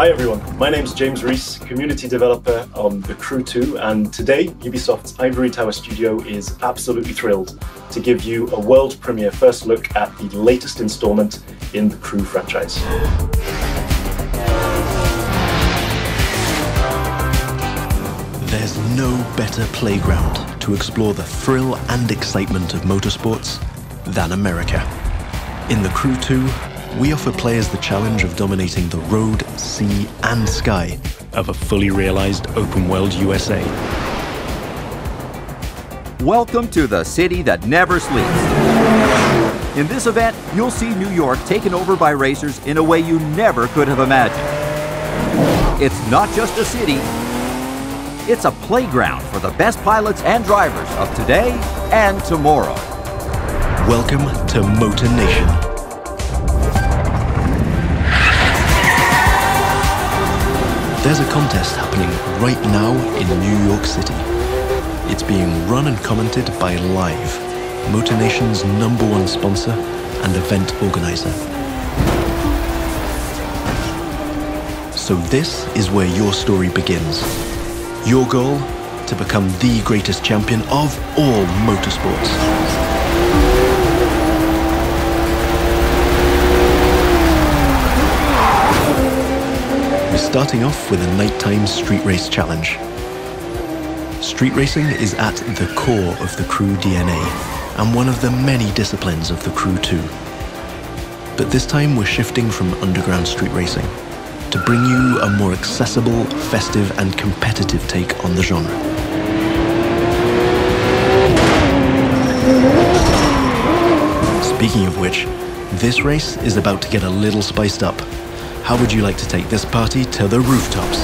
Hi everyone, my name's James Rees, community developer on The Crew 2, and today Ubisoft's Ivory Tower studio is absolutely thrilled to give you a world premiere first look at the latest installment in the Crew franchise. There's no better playground to explore the thrill and excitement of motorsports than America. In The Crew 2, we offer players the challenge of dominating the road, sea, and sky of a fully realized open-world USA. Welcome to the city that never sleeps. In this event, you'll see New York taken over by racers in a way you never could have imagined. It's not just a city, it's a playground for the best pilots and drivers of today and tomorrow. Welcome to Motor Nation. There's a contest happening right now in New York City. It's being run and commented by Live, Motor Nation's #1 sponsor and event organizer. So this is where your story begins. Your goal? To become the greatest champion of all motorsports. We're starting off with a nighttime street race challenge. Street racing is at the core of the Crew DNA and one of the many disciplines of the Crew 2. But this time we're shifting from underground street racing to bring you a more accessible, festive and competitive take on the genre. Speaking of which, this race is about to get a little spiced up. How would you like to take this party to the rooftops?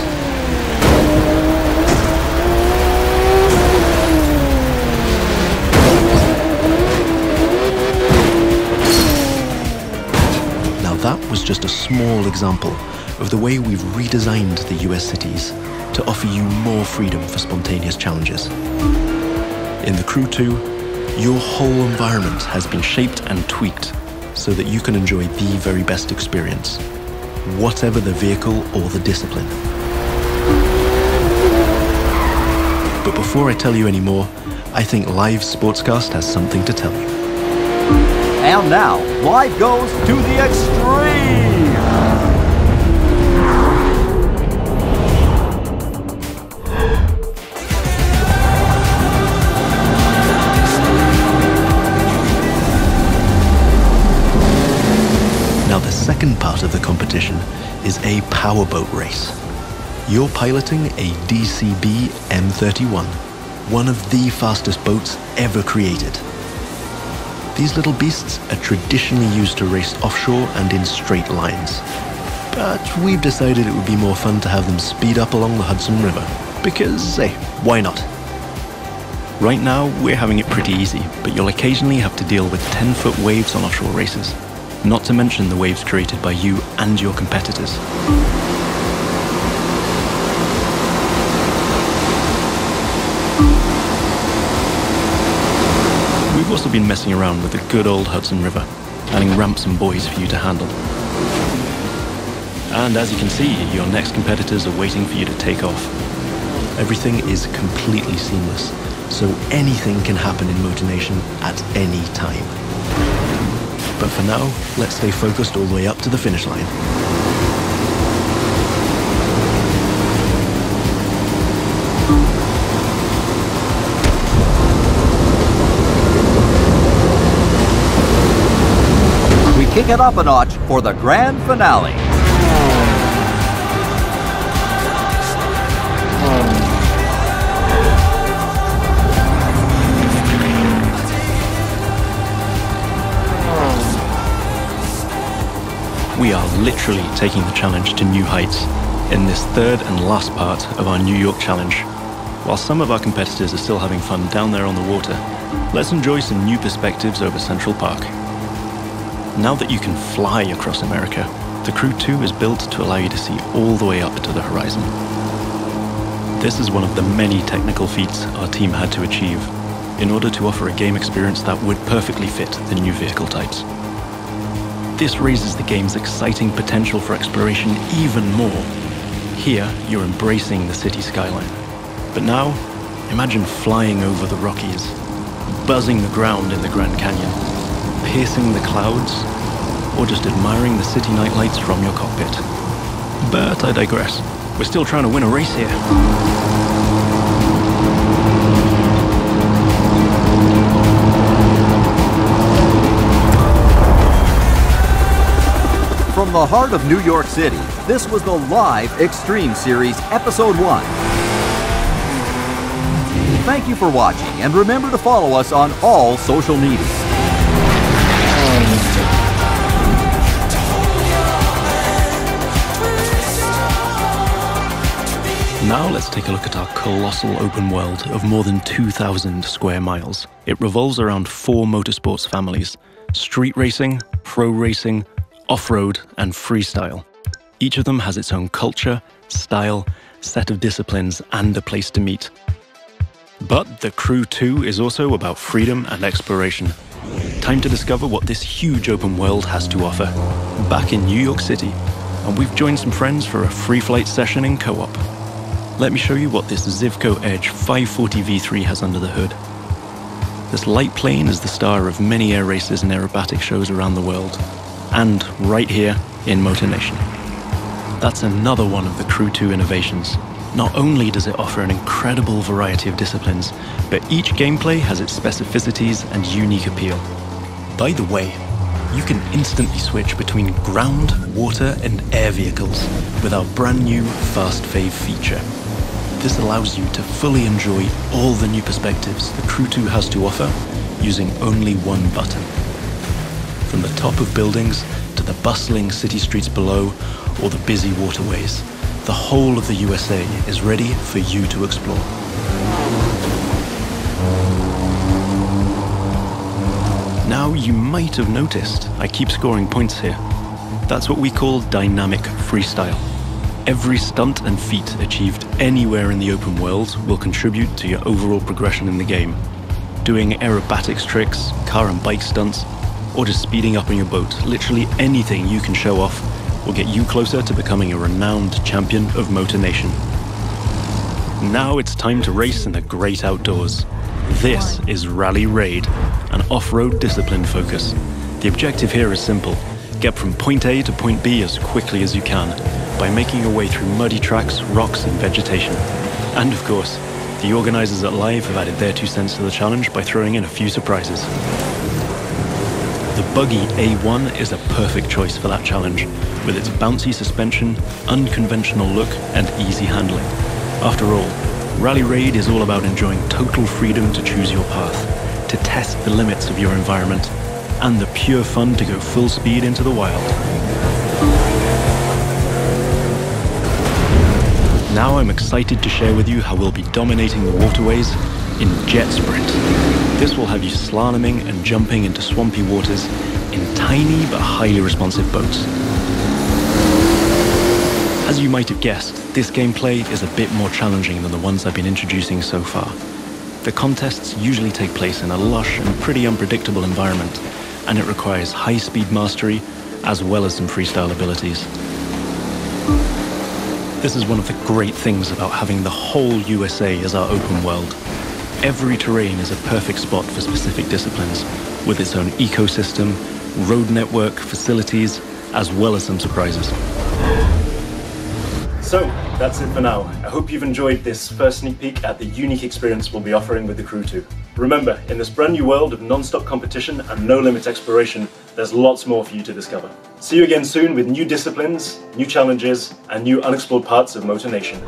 Now that was just a small example of the way we've redesigned the US cities to offer you more freedom for spontaneous challenges. In the Crew 2, your whole environment has been shaped and tweaked so that you can enjoy the very best experience, whatever the vehicle or the discipline. But before I tell you any more, I think Live Sportscast has something to tell you. And now, Live goes to the extreme! Now the second part of the competition is a powerboat race. You're piloting a DCB M31, one of the fastest boats ever created. These little beasts are traditionally used to race offshore and in straight lines. But we've decided it would be more fun to have them speed up along the Hudson River, because, hey, why not? Right now, we're having it pretty easy, but you'll occasionally have to deal with 10-foot waves on offshore races. Not to mention the waves created by you and your competitors. We've also been messing around with the good old Hudson River, adding ramps and buoys for you to handle. And as you can see, your next competitors are waiting for you to take off. Everything is completely seamless, so anything can happen in Motor Nation at any time. But for now, let's stay focused all the way up to the finish line. We kick it up a notch for the grand finale. We are literally taking the challenge to new heights in this third and last part of our New York challenge. While some of our competitors are still having fun down there on the water, let's enjoy some new perspectives over Central Park. Now that you can fly across America, the Crew 2 is built to allow you to see all the way up to the horizon. This is one of the many technical feats our team had to achieve in order to offer a game experience that would perfectly fit the new vehicle types. This raises the game's exciting potential for exploration even more Here, you're embracing the city skyline. But now, imagine flying over the Rockies, buzzing the ground in the Grand Canyon, piercing the clouds, or just admiring the city nightlights from your cockpit. But I digress. We're still trying to win a race here. From the heart of New York City, this was the live Extreme Series Episode 1. Thank you for watching, and remember to follow us on all social media. Now let's take a look at our colossal open world of more than 2,000 square miles. It revolves around 4 motorsports families: street racing, pro racing, off-road, and freestyle. Each of them has its own culture, style, set of disciplines, and a place to meet. But the Crew 2 is also about freedom and exploration. Time to discover what this huge open world has to offer. Back in New York City, and we've joined some friends for a free flight session in co-op. Let me show you what this Zivco Edge 540 V3 has under the hood. This light plane is the star of many air races and aerobatic shows around the world, and right here in Motor Nation. That's another one of the Crew 2 innovations. Not only does it offer an incredible variety of disciplines, but each gameplay has its specificities and unique appeal. By the way, you can instantly switch between ground, water, and air vehicles with our brand new Fast Fave feature. This allows you to fully enjoy all the new perspectives the Crew 2 has to offer using only one button. From the top of buildings to the bustling city streets below or the busy waterways, the whole of the USA is ready for you to explore. Now you might have noticed I keep scoring points here. That's what we call dynamic freestyle. Every stunt and feat achieved anywhere in the open world will contribute to your overall progression in the game. Doing aerobatics tricks, car and bike stunts, or just speeding up on your boat, literally anything you can show off will get you closer to becoming a renowned champion of Motor Nation. Now it's time to race in the great outdoors. This is Rally Raid, an off-road discipline focus. The objective here is simple: get from point A to point B as quickly as you can by making your way through muddy tracks, rocks, and vegetation. And of course, the organizers at Live have added their 2 cents to the challenge by throwing in a few surprises. The Buggy A1 is a perfect choice for that challenge, with its bouncy suspension, unconventional look, and easy handling. After all, Rally Raid is all about enjoying total freedom to choose your path, to test the limits of your environment, and the pure fun to go full speed into the wild. Now I'm excited to share with you how we'll be dominating the waterways in Jet Sprint. This will have you slaloming and jumping into swampy waters in tiny but highly responsive boats. As you might have guessed, this gameplay is a bit more challenging than the ones I've been introducing so far. The contests usually take place in a lush and pretty unpredictable environment, and it requires high-speed mastery as well as some freestyle abilities. This is one of the great things about having the whole USA as our open world. Every terrain is a perfect spot for specific disciplines, with its own ecosystem, road network, facilities, as well as some surprises. So, that's it for now. I hope you've enjoyed this first sneak peek at the unique experience we'll be offering with the Crew 2. Remember, in this brand new world of non-stop competition and no-limit exploration, there's lots more for you to discover. See you again soon with new disciplines, new challenges, and new unexplored parts of Motor Nation.